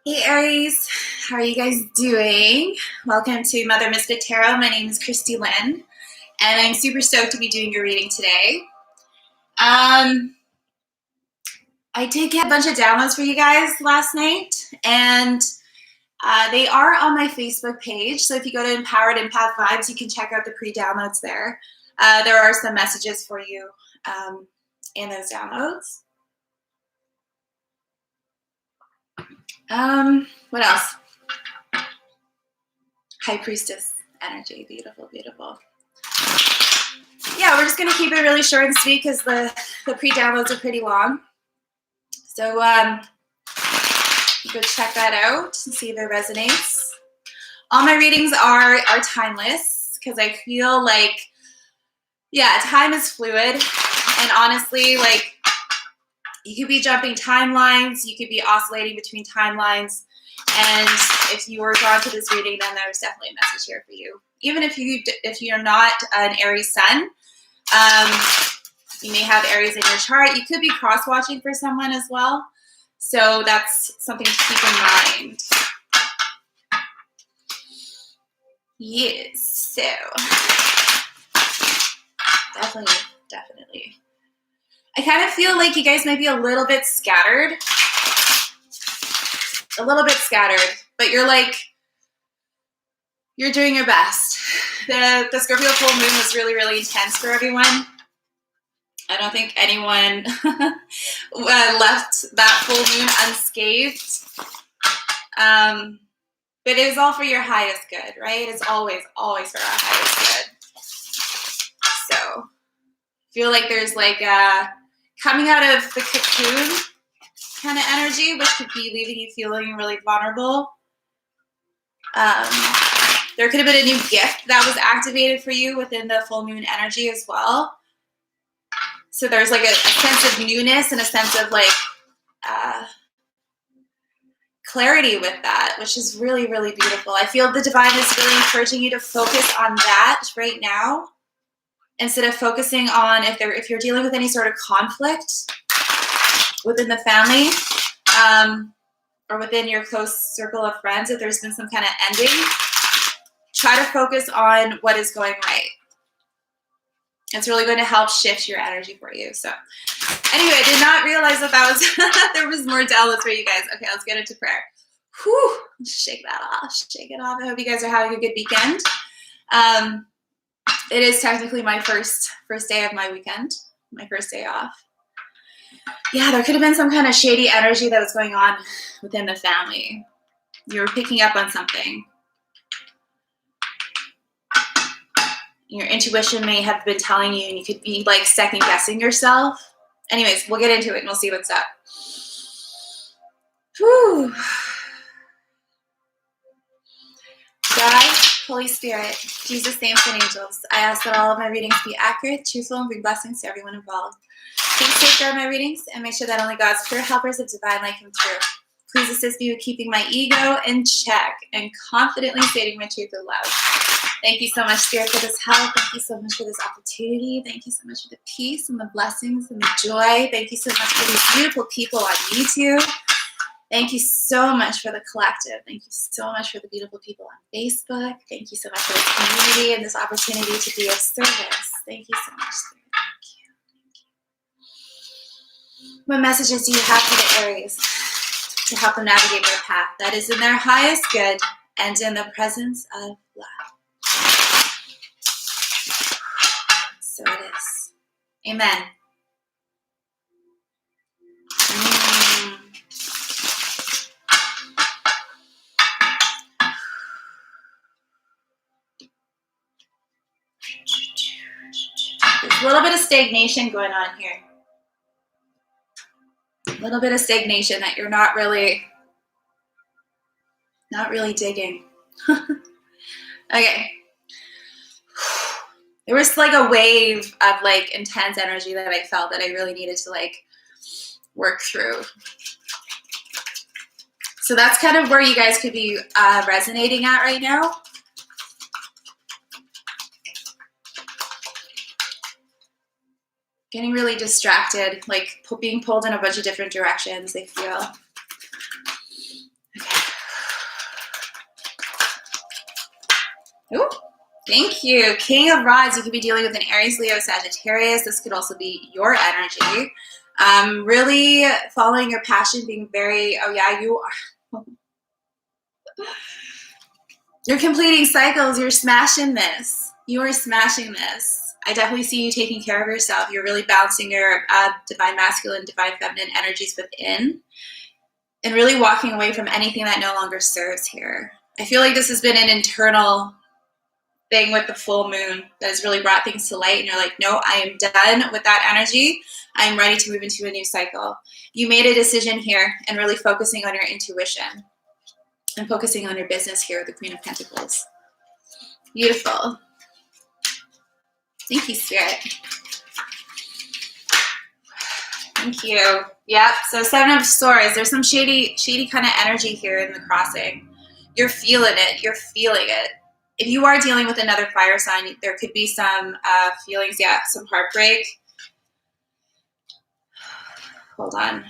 Hey Aries, how are you guys doing? Welcome to Mother Misfit Tarot. My name is kristielyn, and I'm super stoked to be doing your reading today. I did get a bunch of downloads for you guys last night, and they are on my Facebook page. So if you go to Empowered Empath Vibes, you can check out the pre-downloads there. There are some messages for you in those downloads. What else? High Priestess energy. Beautiful, beautiful. Yeah, we're just going to keep it really short and sweet because the pre-downloads are pretty long. So go check that out and see if it resonates. All my readings are timeless because I feel like, yeah, time is fluid. And honestly, like, you could be jumping timelines. You could be oscillating between timelines. And if you were drawn to this reading, then there's definitely a message here for you. Even if you're not an Aries sun, you may have Aries in your chart. You could be cross-watching for someone as well. So that's something to keep in mind. Yes, so definitely. I kind of feel like you guys might be a little bit scattered. But you're doing your best. The Scorpio full moon was really, really intense for everyone. I don't think anyone left that full moon unscathed. But it was all for your highest good, right? It's always for our highest good. So feel like there's like a coming out of the cocoon kind of energy, which could be leaving you feeling really vulnerable. There could have been a new gift that was activated for you within the full moon energy as well. So there's like a sense of newness and a sense of like clarity with that, which is really, really beautiful. I feel the divine is really encouraging you to focus on that right now instead of focusing on if you're dealing with any sort of conflict within the family or within your close circle of friends. If there's been some kind of ending, try to focus on what is going right. It's really going to help shift your energy for you. So anyway, I did not realize that was there was more downloads for you guys. Okay, let's get into prayer. Whew, shake that off. Shake it off. I hope you guys are having a good weekend. It is technically my first day of my weekend, my first day off. Yeah, there could have been some kind of shady energy that was going on within the family. You were picking up on something. Your intuition may have been telling you, and you could be like second guessing yourself. Anyways, we'll get into it and we'll see what's up. Whew. God, Holy Spirit, Jesus, saints, and angels, I ask that all of my readings be accurate, truthful, and bring blessings to everyone involved. Please safeguard my readings and make sure that only God's pure helpers of divine light come through. Please assist me with keeping my ego in check and confidently stating my truth in love. Thank you so much, Spirit, for this help. Thank you so much for this opportunity. Thank you so much for the peace and the blessings and the joy. Thank you so much for these beautiful people on YouTube. Thank you so much for the collective. Thank you so much for the beautiful people on Facebook. Thank you so much for this community and this opportunity to be of service. Thank you so much, Spirit. What messages do you have for the Aries to help them navigate their path that is in their highest good and in the presence of love? So it is. Amen. There's a little bit of stagnation going on here. A little bit of stagnation that you're not really digging. Okay. There was like a wave of like intense energy that I felt that I really needed to like work through. So that's kind of where you guys could be resonating at right now. Getting really distracted, like being pulled in a bunch of different directions, I feel. Okay. Thank you. King of Rods, you could be dealing with an Aries, Leo, Sagittarius. This could also be your energy. Really following your passion, being very, oh yeah, you are. You're completing cycles. You're smashing this. You are smashing this. I definitely see you taking care of yourself. You're really balancing your divine masculine, divine feminine energies within and really walking away from anything that no longer serves here. I feel like this has been an internal thing with the full moon that has really brought things to light, and you're like, no, I am done with that energy. I'm ready to move into a new cycle. You made a decision here and really focusing on your intuition and focusing on your business here with the Queen of Pentacles. Beautiful. Thank you, Spirit. Thank you. Yep, so 7 of Swords. There's some shady kind of energy here in the crossing. You're feeling it. You're feeling it. If you are dealing with another fire sign, there could be some feelings, yeah, some heartbreak. Hold on.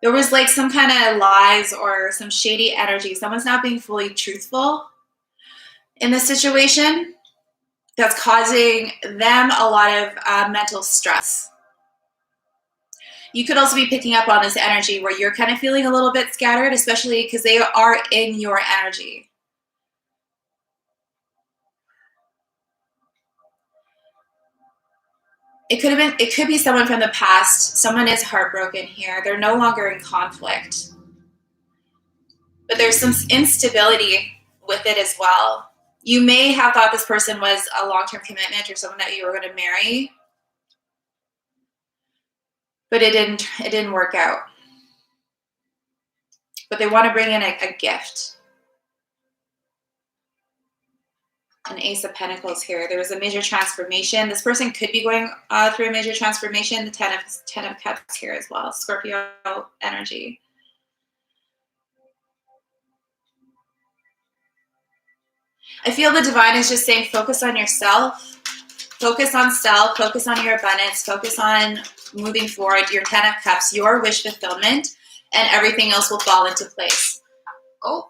There was like some kind of lies or some shady energy. Someone's not being fully truthful in this situation. That's causing them a lot of mental stress. You could also be picking up on this energy where you're kind of feeling a little bit scattered, especially because they are in your energy. It could be someone from the past. Someone is heartbroken here. They're no longer in conflict. But there's some instability with it as well. You may have thought this person was a long-term commitment or someone that you were going to marry, but it didn't work out. But they want to bring in a gift. An Ace of Pentacles here. There was a major transformation. This person could be going through a major transformation. The 10 of Cups here as well. Scorpio energy. I feel the divine is just saying focus on yourself. Focus on self. Focus on your abundance. Focus on moving forward. Your 10 of Cups. Your wish fulfillment. And everything else will fall into place. Oh.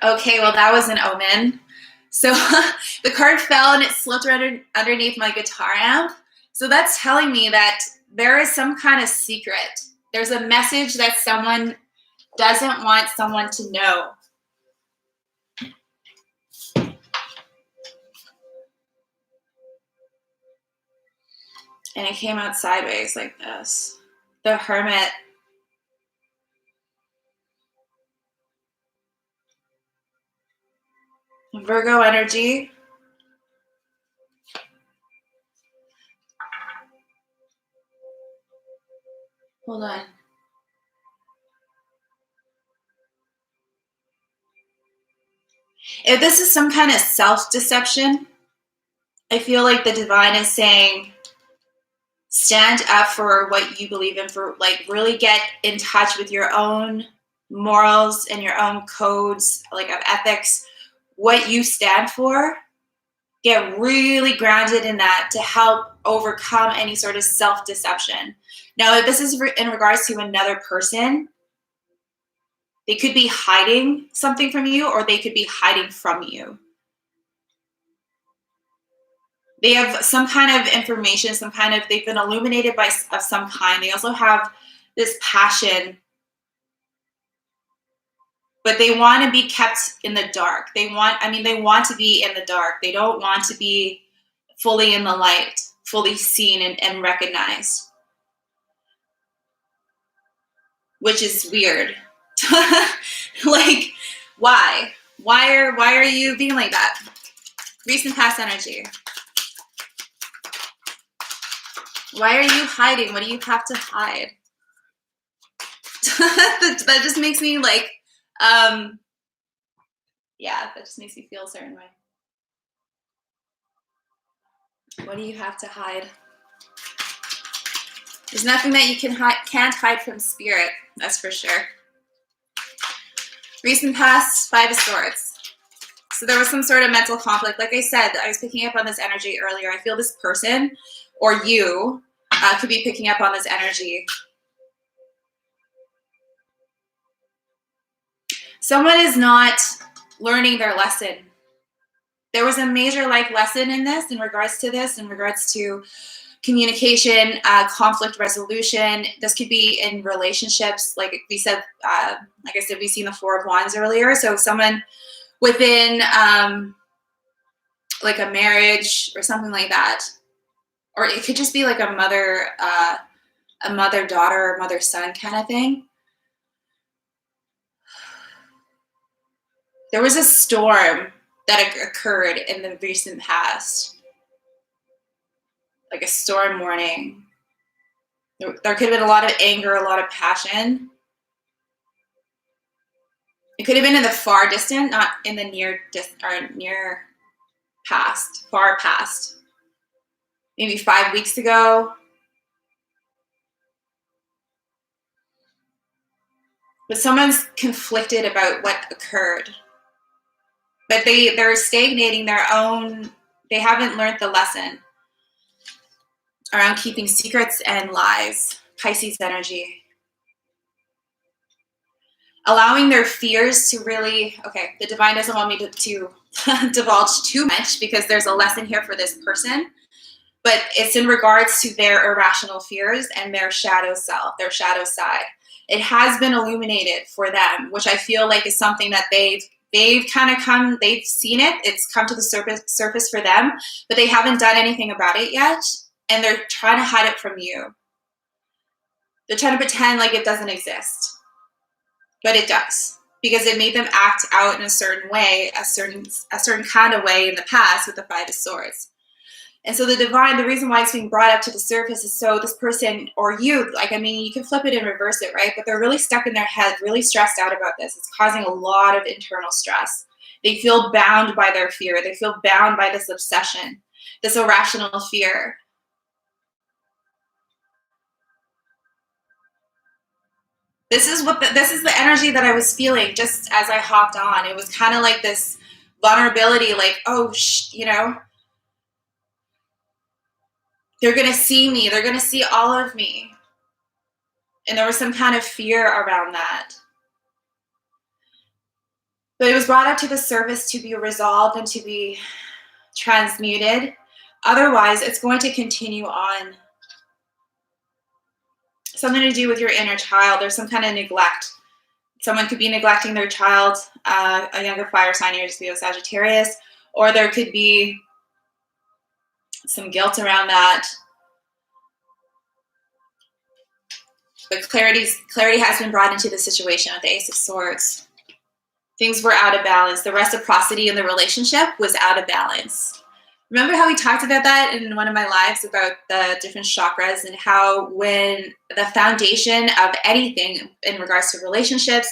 Okay, well, that was an omen. So the card fell and it slipped underneath my guitar amp. So that's telling me that there is some kind of secret. There's a message that someone doesn't want someone to know. And it came out sideways like this. The Hermit. Virgo energy. Hold on. If this is some kind of self-deception, I feel like the divine is saying, stand up for what you believe in, for like really get in touch with your own morals and your own codes, like of ethics, what you stand for. Get really grounded in that to help overcome any sort of self-deception. Now, if this is in regards to another person, they could be hiding something from you or they could be hiding from you. They have some kind of information, they've been illuminated of some kind. They also have this passion, but they want to be kept in the dark. They want to be in the dark. They don't want to be fully in the light, fully seen and recognized, which is weird. Like, why? Why are you being like that? Recent past energy. Why are you hiding? What do you have to hide? That just makes me like, yeah, that just makes me feel a certain way. What do you have to hide? There's nothing that you can't hide from spirit, that's for sure. Recent past, 5 of Swords. So there was some sort of mental conflict. Like I said, I was picking up on this energy earlier. I feel this person or you could be picking up on this energy. someone is not learning their lesson. There was a major life lesson in this, in regards to communication, conflict resolution. This could be in relationships, like we said, like I said, we've seen the Four of Wands earlier. So someone within like a marriage or something like that, or it could just be like a mother-daughter, mother-son kind of thing. There was a storm that occurred in the recent past, like a storm warning. There could have been a lot of anger, a lot of passion. It could have been in the far distant, not in the near past, far past. Maybe 5 weeks ago. But someone's conflicted about what occurred. But they're stagnating their own, they haven't learned the lesson around keeping secrets and lies. Pisces energy. Allowing their fears to really, okay, the divine doesn't want me to divulge too much because there's a lesson here for this person, but it's in regards to their irrational fears and their shadow self, their shadow side. It has been illuminated for them, which I feel like is something that they've kind of they've seen it. It's come to the surface for them, but they haven't done anything about it yet. And they're trying to hide it from you. They're trying to pretend like it doesn't exist, but it does, because it made them act out in a certain way, a certain kind of way in the past with the Five of Swords. And so the divine, the reason why it's being brought up to the surface is so this person or you, like, I mean, you can flip it and reverse it, right? But they're really stuck in their head, really stressed out about this. It's causing a lot of internal stress. They feel bound by their fear. They feel bound by this obsession, this irrational fear. This is the energy that I was feeling just as I hopped on. It was kind of like this vulnerability, like, oh, you know, they're going to see me. They're going to see all of me. And there was some kind of fear around that. But it was brought up to the surface to be resolved and to be transmuted. Otherwise, it's going to continue on. Something to do with your inner child. There's some kind of neglect. Someone could be neglecting their child, a younger fire sign, Aries, Leo, Sagittarius, or there could be some guilt around that. But clarity has been brought into the situation with the Ace of Swords. Things were out of balance. The reciprocity in the relationship was out of balance. Remember how we talked about that in one of my lives about the different chakras and how when the foundation of anything in regards to relationships,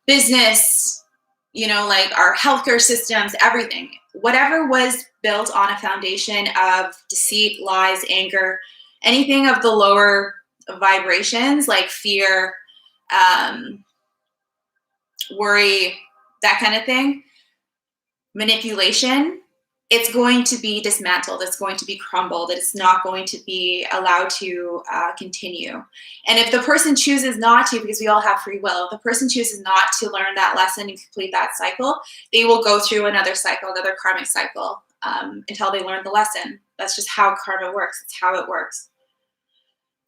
business, you know, like our healthcare systems, everything, whatever was built on a foundation of deceit, lies, anger, anything of the lower vibrations like fear, worry, that kind of thing, manipulation, it's going to be dismantled. It's going to be crumbled. It's not going to be allowed to continue. And if the person chooses not to, because we all have free will, if the person chooses not to learn that lesson and complete that cycle, they will go through another cycle, another karmic cycle, until they learn the lesson. That's just how karma works. It's how it works.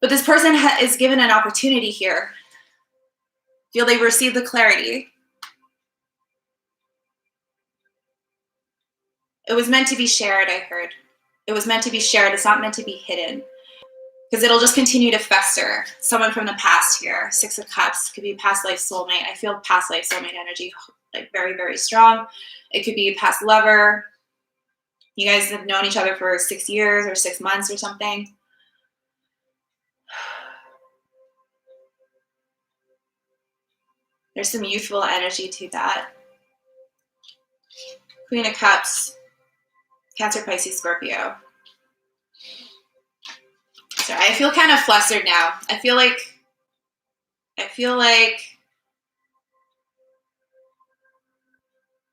But this person is given an opportunity here. Feel they receive the clarity. It was meant to be shared, I heard. It was meant to be shared. It's not meant to be hidden. Because it'll just continue to fester. Someone from the past here. Six of Cups. Could be past life soulmate. I feel past life soulmate energy like very, very strong. It could be a past lover. You guys have known each other for 6 years or 6 months or something. There's some youthful energy to that. Queen of Cups. Cancer, Pisces, Scorpio. Sorry, I feel kind of flustered now. I feel like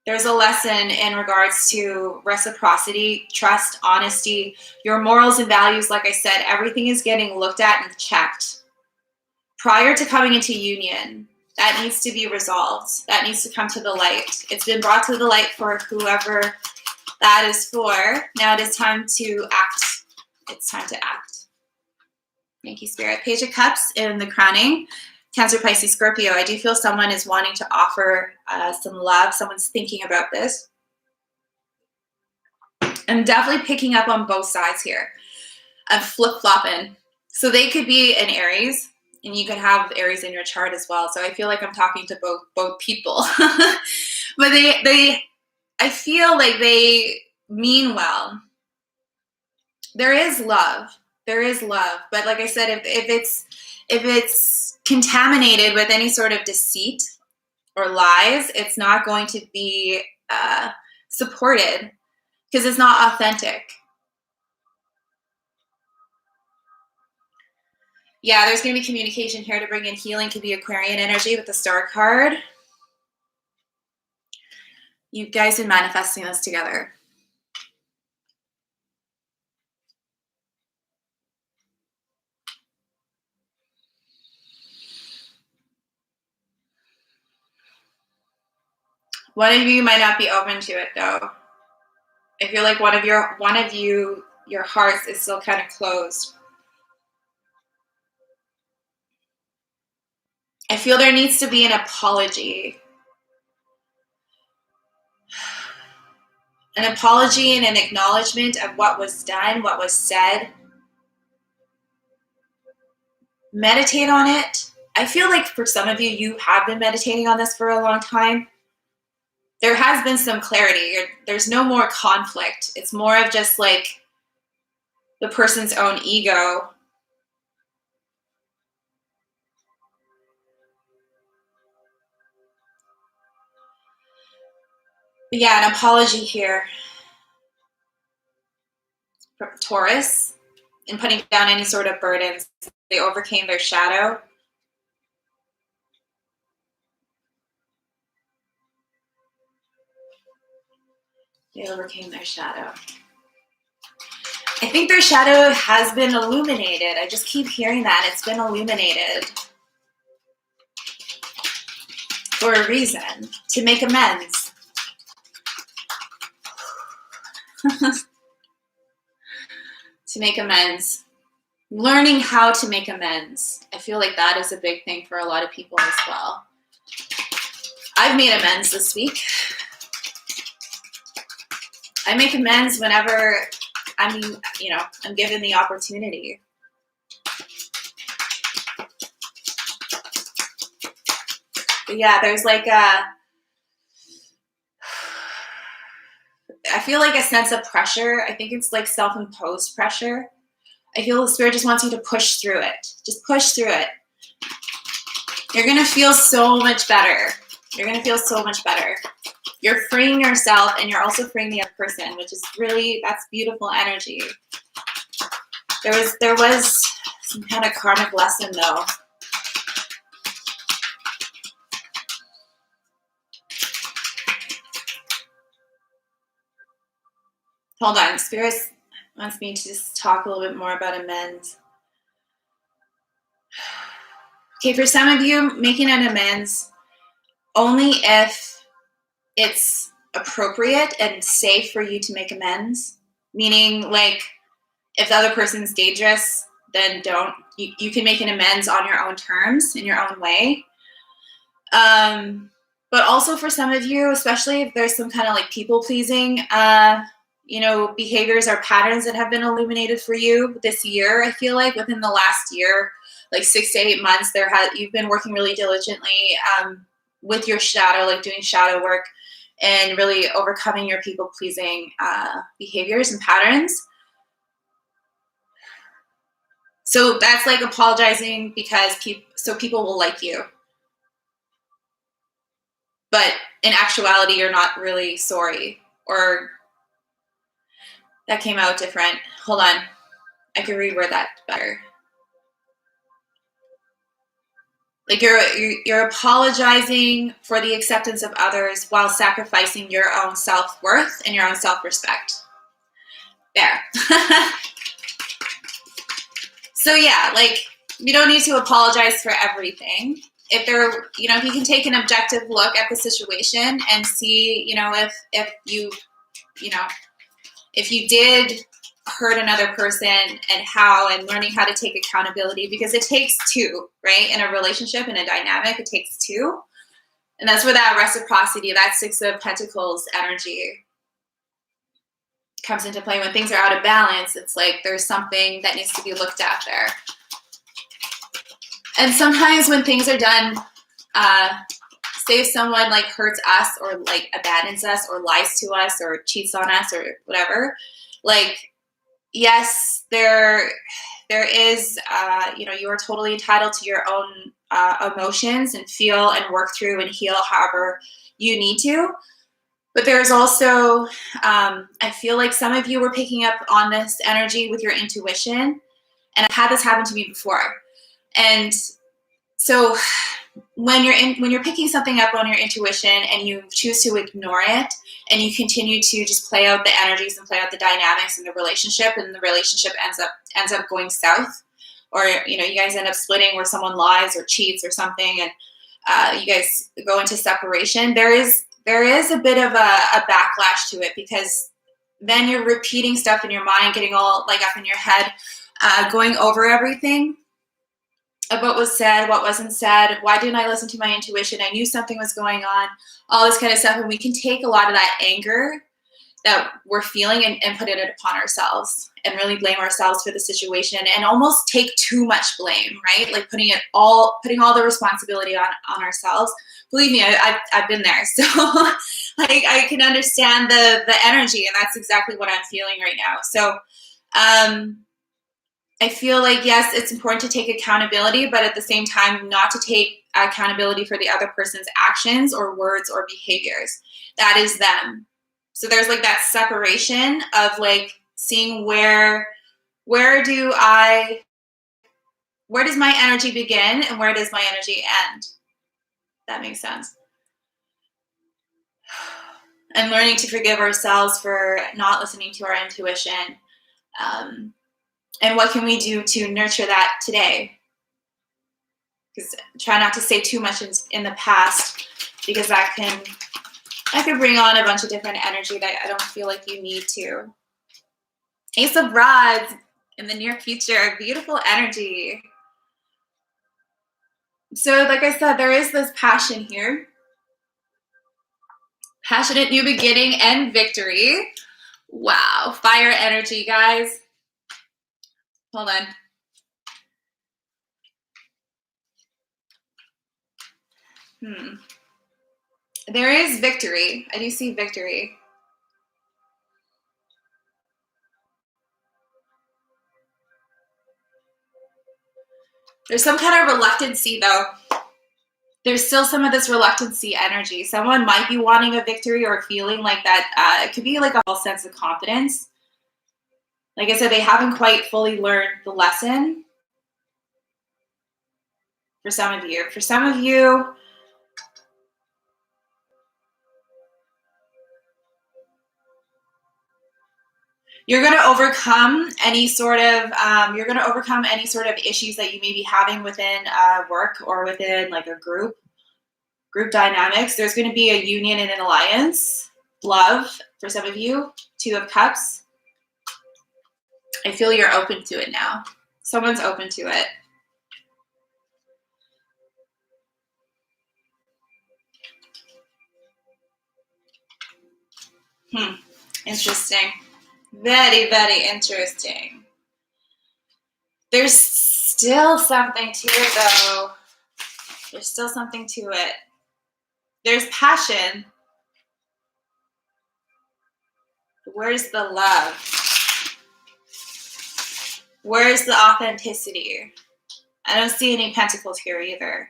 there's a lesson in regards to reciprocity, trust, honesty, your morals and values. Like I said, everything is getting looked at and checked. Prior to coming into union, that needs to be resolved. That needs to come to the light. It's been brought to the light for whoever that is for. Now it is time to act. It's time to act. Thank you, Spirit. Page of Cups in the crowning. Cancer, Pisces, Scorpio. I do feel someone is wanting to offer some love. Someone's thinking about this. I'm definitely picking up on both sides here. I'm flip-flopping. So they could be an Aries, and you could have Aries in your chart as well. So I feel like I'm talking to both people. But I feel like they mean well. There is love. There is love. But like I said, if it's contaminated with any sort of deceit or lies, it's not going to be supported because it's not authentic. Yeah, there's going to be communication here to bring in healing. Could be Aquarian energy with the Star card. You guys are manifesting this together. One of you might not be open to it though. I feel like one of you, your hearts is still kind of closed. I feel there needs to be an apology. An apology and an acknowledgement of what was done, what was said. Meditate on it. I feel like for some of you, you have been meditating on this for a long time. There has been some clarity. There's no more conflict. It's more of just like the person's own ego. But yeah, an apology here. For Taurus, in putting down any sort of burdens. They overcame their shadow. They overcame their shadow. I think their shadow has been illuminated. I just keep hearing that. It's been illuminated. For a reason. To make amends. To make amends. Learning how to make amends. I feel like that is a big thing for a lot of people as well. I've made amends this week. I make amends whenever I'm given the opportunity. But yeah, there's like I feel like a sense of pressure. I think it's like self-imposed pressure. I feel the Spirit just wants you to push through it. Just push through it. You're going to feel so much better. You're going to feel so much better. You're freeing yourself and you're also freeing the other person, which is really, that's beautiful energy. There was some kind of karmic lesson though. Hold on, Spirit wants me to just talk a little bit more about amends. Okay, for some of you, making an amends only if it's appropriate and safe for you to make amends. Meaning, like, if the other person's dangerous, then don't. You can make an amends on your own terms, in your own way. But also for some of you, especially if there's some kind of like people-pleasing behaviors or patterns that have been illuminated for you this year. I feel like within the last year, like 6 to 8 months, you've been working really diligently with your shadow, like doing shadow work and really overcoming your people-pleasing behaviors and patterns. So that's like apologizing because people will like you. But in actuality, you're not really sorry, or that came out different. Hold on. I can reword that better. Like you're apologizing for the acceptance of others while sacrificing your own self-worth and your own self-respect. There. So yeah, like you don't need to apologize for everything. if there, if you can take an objective look at the situation and see, if you did hurt another person and how, and learning how to take accountability, because it takes two, right? In a relationship, in a dynamic, it takes two. And that's where that reciprocity, that Six of Pentacles energy comes into play. When things are out of balance, it's like there's something that needs to be looked at there. And sometimes when things are done, say if someone like hurts us or like abandons us or lies to us or cheats on us or whatever, like, yes, there is, you are totally entitled to your own emotions and feel and work through and heal however you need to. But there's also, I feel like some of you were picking up on this energy with your intuition, and I've had this happen to me before. And so when you're picking something up on your intuition and you choose to ignore it and you continue to just play out the energies and play out the dynamics in the relationship, and the relationship ends up going south, or you guys end up splitting where someone lies or cheats or something, and you guys go into separation, there is a bit of a backlash to it, because then you're repeating stuff in your mind, getting all like up in your head, going over everything of what was said, what wasn't said, why didn't I listen to my intuition, I knew something was going on, all this kind of stuff. And we can take a lot of that anger that we're feeling and put it upon ourselves and really blame ourselves for the situation, and almost take too much blame, right? Like putting all the responsibility on ourselves. Believe me, I've been there. So like I can understand the energy, and that's exactly what I'm feeling right now. So I feel like, yes, it's important to take accountability, but at the same time, not to take accountability for the other person's actions or words or behaviors. That is them. So there's like that separation of like seeing where does my energy begin and where does my energy end? That makes sense. And learning to forgive ourselves for not listening to our intuition. And what can we do to nurture that today? Because try not to say too much in the past, because that could bring on a bunch of different energy that I don't feel like you need to. Ace of Rods in the near future, beautiful energy. So like I said, there is this passion here. Passionate new beginning and victory. Wow, fire energy, guys. Hold on. There is victory. I do see victory. There's some kind of reluctancy, though. There's still some of this reluctancy energy. Someone might be wanting a victory or feeling like that. It could be like a false sense of confidence. Like I said, they haven't quite fully learned the lesson. For some of you. For some of you, you're going to overcome any sort of issues that you may be having within work or within like a group dynamics. There's going to be a union and an alliance. Love for some of you. 2 of Cups. I feel you're open to it now. Someone's open to it. Interesting. Very, very interesting. There's still something to it, though. There's still something to it. There's passion. Where's the love? Where's the authenticity? I don't see any pentacles here either.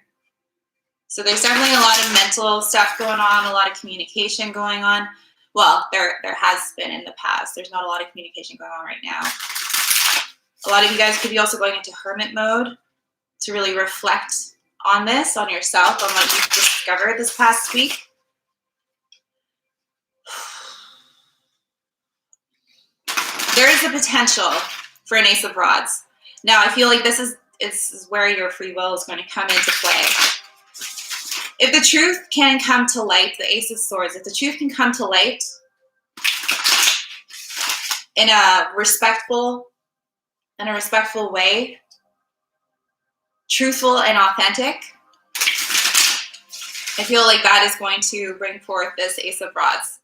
So there's definitely a lot of mental stuff going on, a lot of communication going on. Well, there has been in the past. There's not a lot of communication going on right now. A lot of you guys could be also going into hermit mode to really reflect on this, on yourself, on what you've discovered this past week. There is a potential for an Ace of Rods. Now, I feel like this is where your free will is going to come into play. if the truth can come to light, the Ace of Swords, if the truth can come to light in a respectful way, truthful and authentic, I feel like God is going to bring forth this Ace of Rods,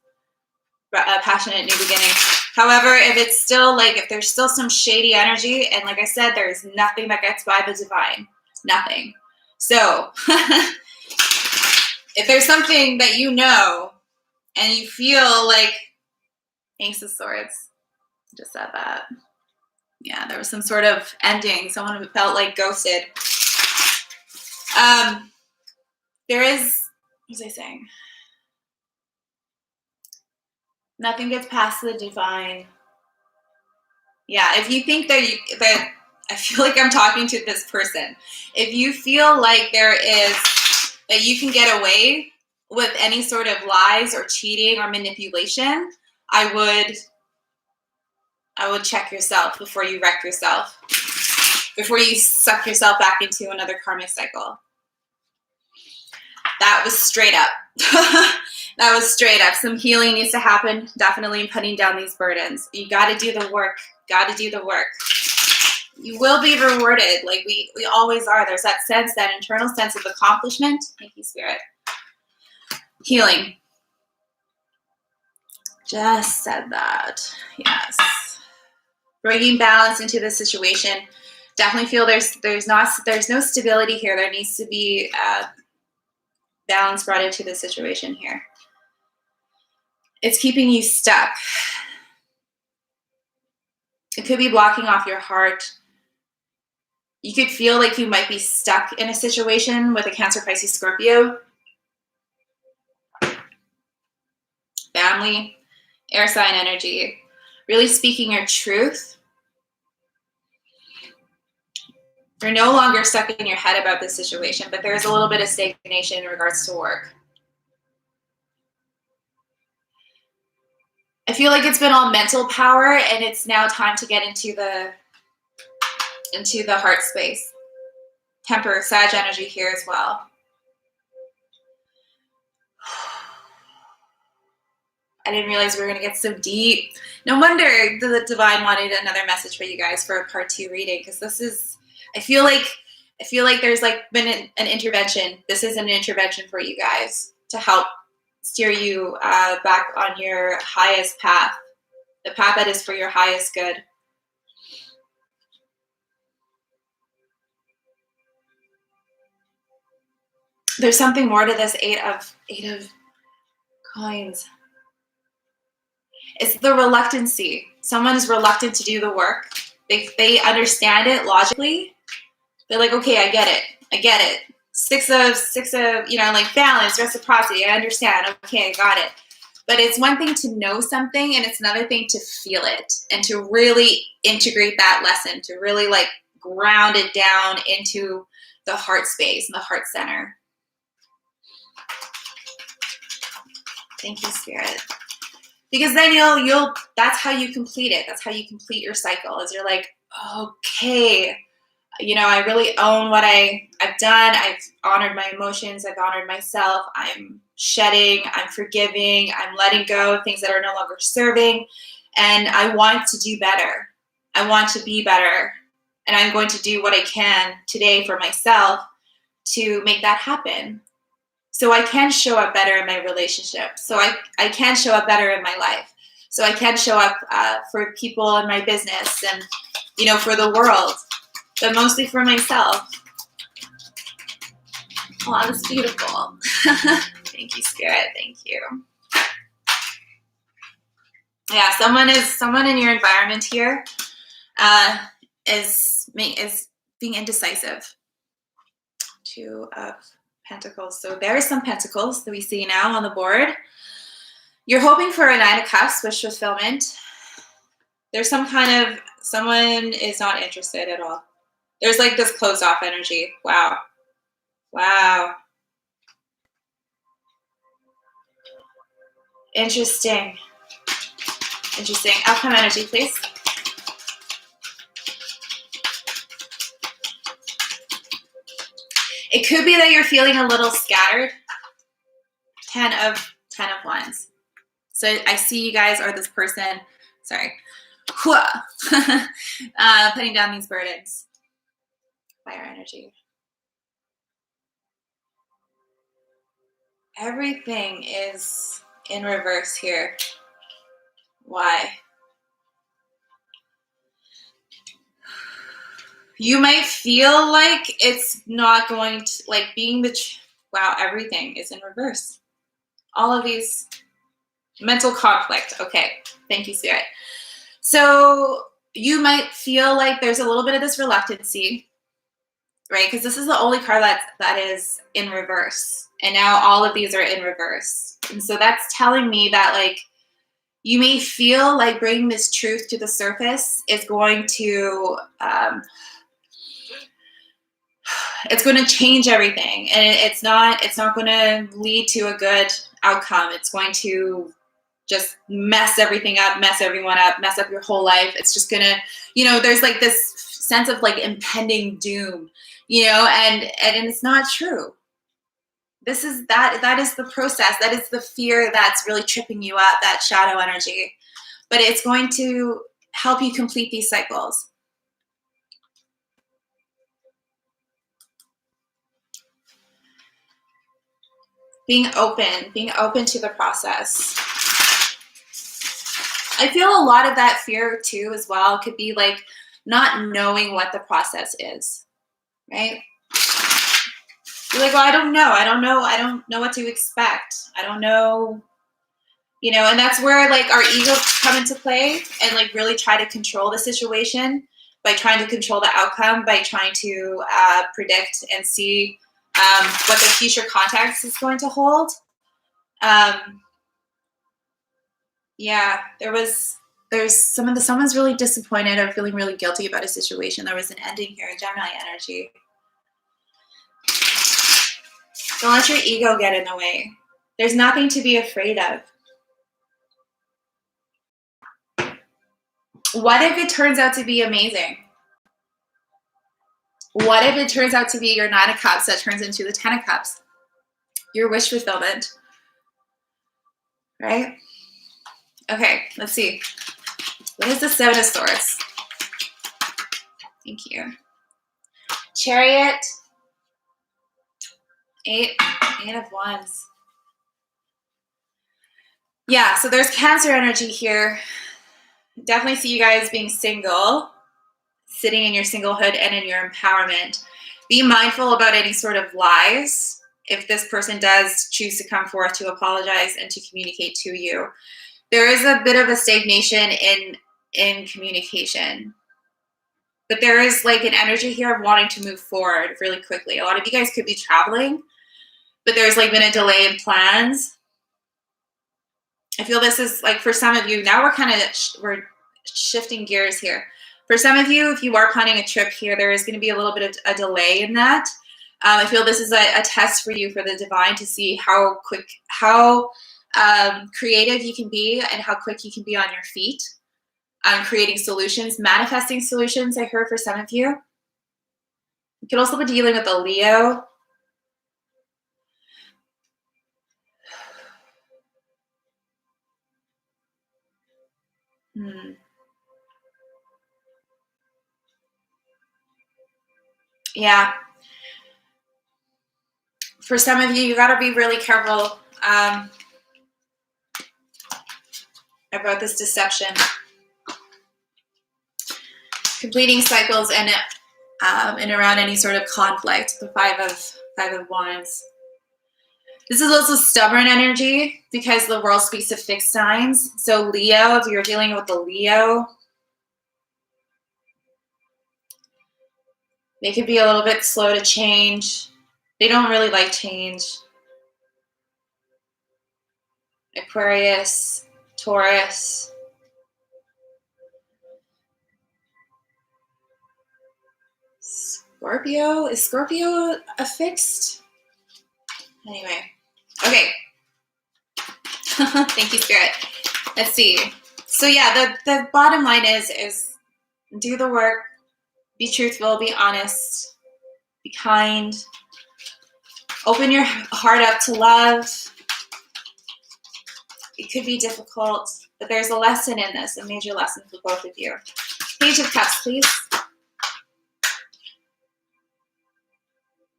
a passionate new beginning. However, if it's still like, if there's still some shady energy, and like I said, there's nothing that gets by the divine, nothing. So if there's something that you know and you feel like, Ace of Swords, just said that. Yeah, there was some sort of ending. Someone who felt like ghosted. There is, what was I saying? Nothing gets past the divine. Yeah, if you think that I feel like I'm talking to this person. If you feel like that you can get away with any sort of lies or cheating or manipulation, I would check yourself before you wreck yourself, before you suck yourself back into another karmic cycle. That was straight up. That was straight up. Some healing needs to happen, definitely, in putting down these burdens. You got to do the work. Got to do the work. You will be rewarded, like we always are. There's that sense, that internal sense of accomplishment. Thank you, Spirit. Healing. Just said that. Yes. Bringing balance into the situation. Definitely feel there's no stability here. There needs to be balance brought into the situation here. It's keeping you stuck. It could be blocking off your heart. You could feel like you might be stuck in a situation with a Cancer, Pisces, Scorpio. Family, air sign energy. Really speaking your truth. You're no longer stuck in your head about this situation, but there's a little bit of stagnation in regards to work. I feel like it's been all mental power, and it's now time to get into the heart space. Temper, Sag energy here as well. I didn't realize we were going to get so deep. No wonder the divine wanted another message for you guys for a part 2 reading, because this is, I feel like there's like been an intervention. This is an intervention for you guys to help steer you back on your highest path, the path that is for your highest good. There's something more to this eight of coins. It's the reluctancy. Someone is reluctant to do the work. They understand it logically. They're like, okay, I get it. Six of, like balance, reciprocity. I understand. Okay, I got it. But it's one thing to know something, and it's another thing to feel it and to really integrate that lesson, to really like ground it down into the heart space and the heart center. Thank you, Spirit. Because then you'll that's how you complete it. That's how you complete your cycle, is you're like, okay, I really own what I've done. I've honored my emotions. I've honored myself. I'm shedding. I'm forgiving. I'm letting go of things that are no longer serving. And I want to do better. I want to be better. And I'm going to do what I can today for myself to make that happen. So I can show up better in my relationship. So I can show up better in my life. So I can show up for people in my business and, for the world, but mostly for myself. Oh, that's beautiful. Thank you, Spirit. Thank you. Yeah, someone in your environment here is being indecisive. 2 of Pentacles. So there are some Pentacles that we see now on the board. You're hoping for a 9 of Cups, wish fulfillment. There's someone is not interested at all. There's like this closed off energy. Wow. Interesting. Outcome energy, please. It could be that you're feeling a little scattered. 10 of Wands. So I see you guys, or this person, sorry, putting down these burdens. Fire energy. Everything is in reverse here. Why? You might feel like it's not going to, like being the, wow, everything is in reverse. All of these mental conflict. Okay, thank you, Spirit. So you might feel like there's a little bit of this reluctancy, right? Because this is the only card that is in reverse. And now all of these are in reverse. And so that's telling me that, like, you may feel like bringing this truth to the surface is going to, it's going to change everything. And it's not going to lead to a good outcome. It's going to just mess everything up, mess everyone up, mess up your whole life. It's just going to, there's like this sense of like impending doom, and it's not true. This is that is the process. That is the fear that's really tripping you up, that shadow energy. But it's going to help you complete these cycles. Being open to the process. I feel a lot of that fear too as well could be like not knowing what the process is, right? You're like, well, I don't know what to expect. I don't know, and that's where like our egos come into play and like really try to control the situation by trying to control the outcome, by trying to predict and see what the future context is going to hold. Yeah, someone's really disappointed or feeling really guilty about a situation. There was an ending here, Gemini energy. Don't let your ego get in the way. There's nothing to be afraid of. What if it turns out to be amazing? What if it turns out to be your 9 of Cups that turns into the 10 of Cups? Your wish fulfillment, right? Okay, let's see. What is the 7 of Swords? Thank you. Chariot. 8 of Wands. Yeah, so there's Cancer energy here. Definitely see you guys being single, sitting in your singlehood and in your empowerment. Be mindful about any sort of lies if this person does choose to come forth to apologize and to communicate to you. There is a bit of a stagnation in communication. But there is like an energy here of wanting to move forward really quickly. A lot of you guys could be traveling, but there's like been a delay in plans. I feel this is like for some of you, now we're shifting gears here. For some of you, if you are planning a trip here, there is going to be a little bit of a delay in that. I feel this is a test for you, for the divine, to see how quick, how creative you can be and how quick you can be on your feet. Creating solutions, manifesting solutions, I heard for some of you. You could also be dealing with a Leo. Yeah. For some of you, you got to be really careful about this deception. Completing cycles and around any sort of conflict. The 5 of Wands. This is also stubborn energy because the world speaks of fixed signs. So Leo, if you're dealing with the Leo, they could be a little bit slow to change. They don't really like change. Aquarius, Taurus. Scorpio? Is Scorpio a fixed? Anyway. Okay. Thank you, Spirit. Let's see. So yeah, the bottom line is do the work, be truthful, be honest, be kind, open your heart up to love, It could be difficult, but there's a lesson in this, a major lesson for both of you. Page of Cups, please.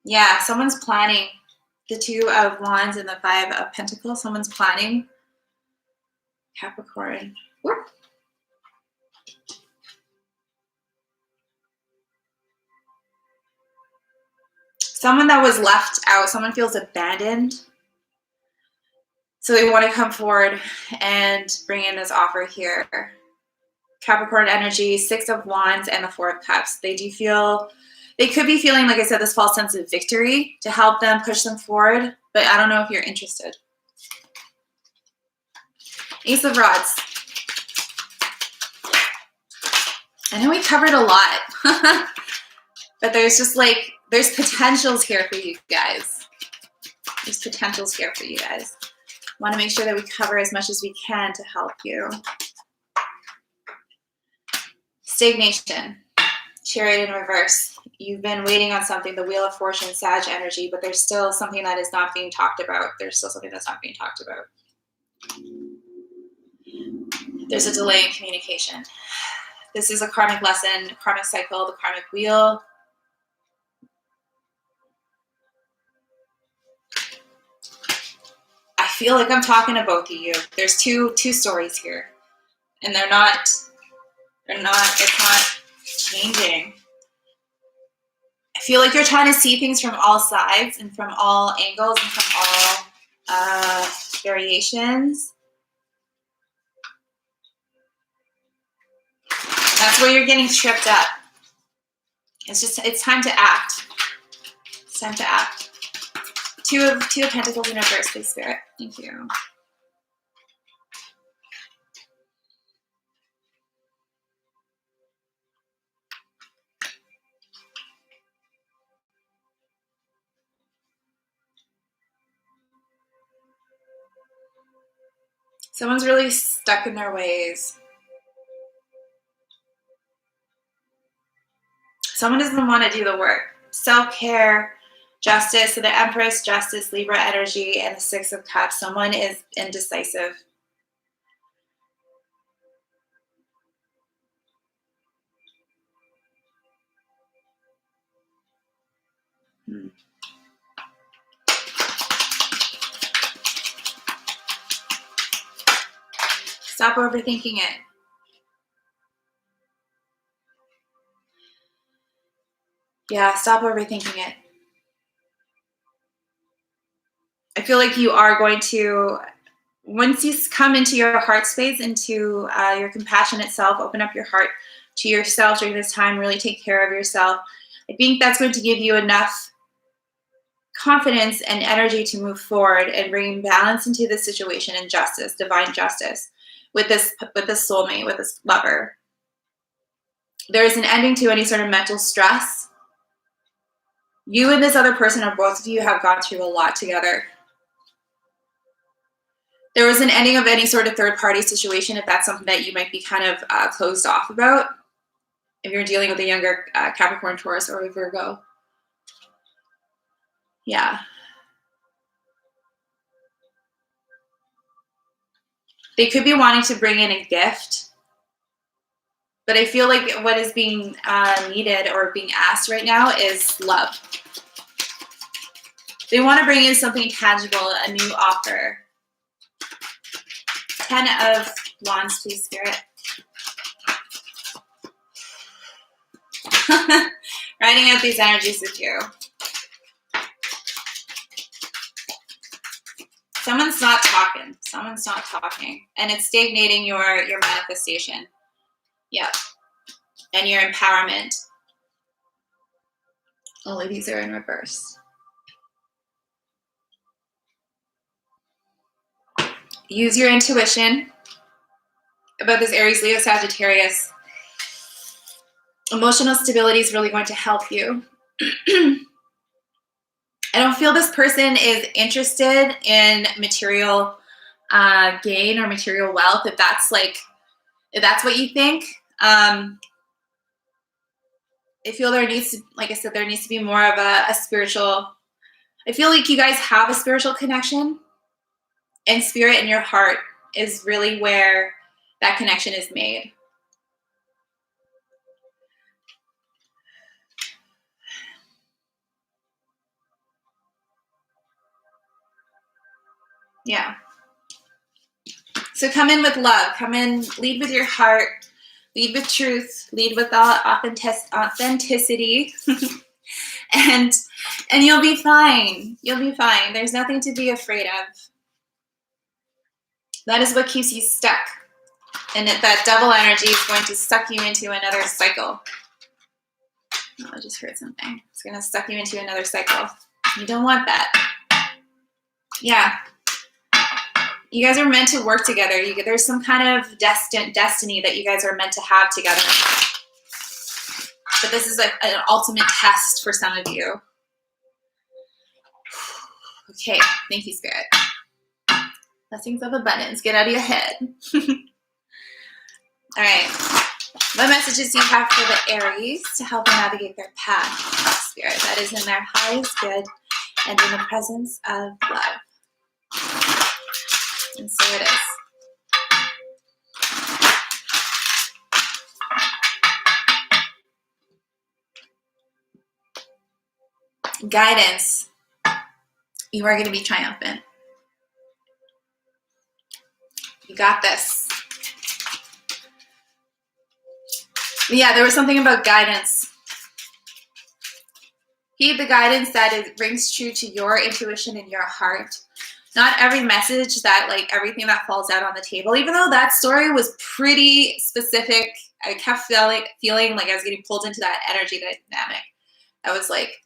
Yeah, someone's planning. The Two of Wands and the Five of Pentacles. Someone's planning. Capricorn. Whoop. Someone that was left out. Someone feels abandoned. So they want to come forward and bring in this offer here. Capricorn energy, Six of Wands and the Four of Cups. They could be feeling, like I said, this false sense of victory to help them, push them forward, but I don't know if you're interested. Ace of Rods. I know we covered a lot, but there's just like, there's potentials here for you guys. There's potentials here for you guys. Want to make sure that we cover as much as we can to help you. Stagnation. Chariot in reverse. You've been waiting on something, the Wheel of Fortune, Sag energy, but there's still something that is not being talked about. There's still something that's not being talked about. There's a delay in communication. This is a karmic lesson, karmic cycle, the karmic wheel. I feel like I'm talking to both of you. There's two stories here, and it's not changing. I feel like you're trying to see things from all sides and from all angles and from all variations. That's where you're getting tripped up. It's time to act. It's time to act. Two of Pentacles in reverse, please, Spirit. Thank you. Someone's really stuck in their ways. Someone doesn't want to do the work. Self-care, justice, so the Empress, justice, Libra energy, and the Six of Cups. Someone is indecisive. Stop overthinking it. Yeah, stop overthinking it. I feel like you are going to, once you come into your heart space, into your compassionate self, open up your heart to yourself during this time, really take care of yourself. I think that's going to give you enough confidence and energy to move forward and bring balance into the situation and justice, divine justice, with this soulmate, with this lover. There is an ending to any sort of mental stress. You and this other person, or both of you, have gone through a lot together. There was an ending of any sort of third-party situation, if that's something that you might be kind of closed off about, if you're dealing with a younger Capricorn, Taurus, or a Virgo. Yeah. They could be wanting to bring in a gift, but I feel like what is being needed or being asked right now is love. They want to bring in something tangible, a new offer. 10 of Wands, please, Spirit. Writing out these energies with you. Someone's not talking. Someone's not talking. And it's stagnating your manifestation. Yep. And your empowerment. All of these are in reverse. Use your intuition about this Aries, Leo, Sagittarius. Emotional stability is really going to help you. I don't feel this person is interested in material gain or material wealth. If that's what you think, I feel there needs to, like I said, there needs to be more of a spiritual. I feel like you guys have a spiritual connection in spirit, in your heart, is really where that connection is made. Yeah. So come in with love. Come in, lead with your heart, lead with truth, lead with authenticity, and you'll be fine. You'll be fine. There's nothing to be afraid of. That is what keeps you stuck. And that double energy is going to suck you into another cycle. Oh, I just heard something. It's going to suck you into another cycle. You don't want that. Yeah. You guys are meant to work together. There's some kind of destiny that you guys are meant to have together. But this is like an ultimate test for some of you. Okay, thank you, Spirit. Blessings of abundance. Get out of your head. All right. What messages do you have for the Aries to help them navigate their path, Spirit? That is in their highest good and in the presence of love. And so it is. Guidance. You are going to be triumphant. You got this. Yeah, there was something about guidance. Heed the guidance that it rings true to your intuition and your heart. Not every message that, like, everything that falls out on the table, even though that story was pretty specific, I kept feeling like I was getting pulled into that energy dynamic. I was like,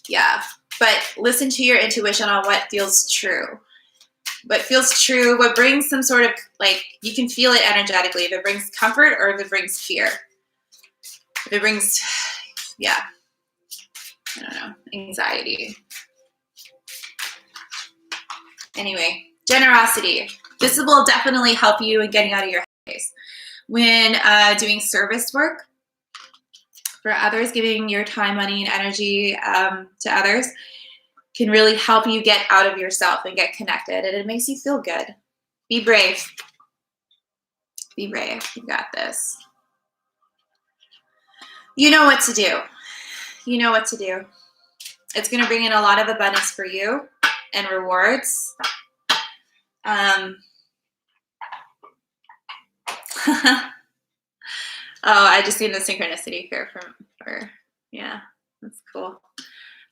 yeah. But listen to your intuition on what feels true. What feels true, what brings some sort of, like, you can feel it energetically. If it brings comfort or if it brings fear. If it brings, yeah, I don't know, anxiety. Anyway, generosity. This will definitely help you in getting out of your headspace. When doing service work for others, giving your time, money, and energy to others can really help you get out of yourself and get connected. And it makes you feel good. Be brave. Be brave. You got this. You know what to do. You know what to do. It's going to bring in a lot of abundance for you and rewards. Oh, I just seen the synchronicity here yeah, that's cool. All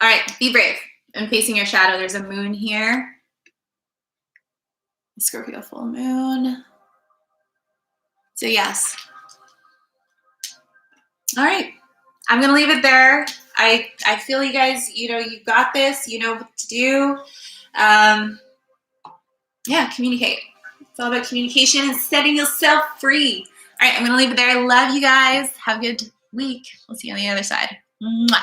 right, be brave. And facing your shadow, there's a moon here. Scorpio full moon. So yes. All right, I'm gonna leave it there. I feel you guys, you know, you got this. You know what to do. Yeah, communicate. It's all about communication and setting yourself free. All right, I'm going to leave it there. I love you guys. Have a good week. We'll see you on the other side. Mwah.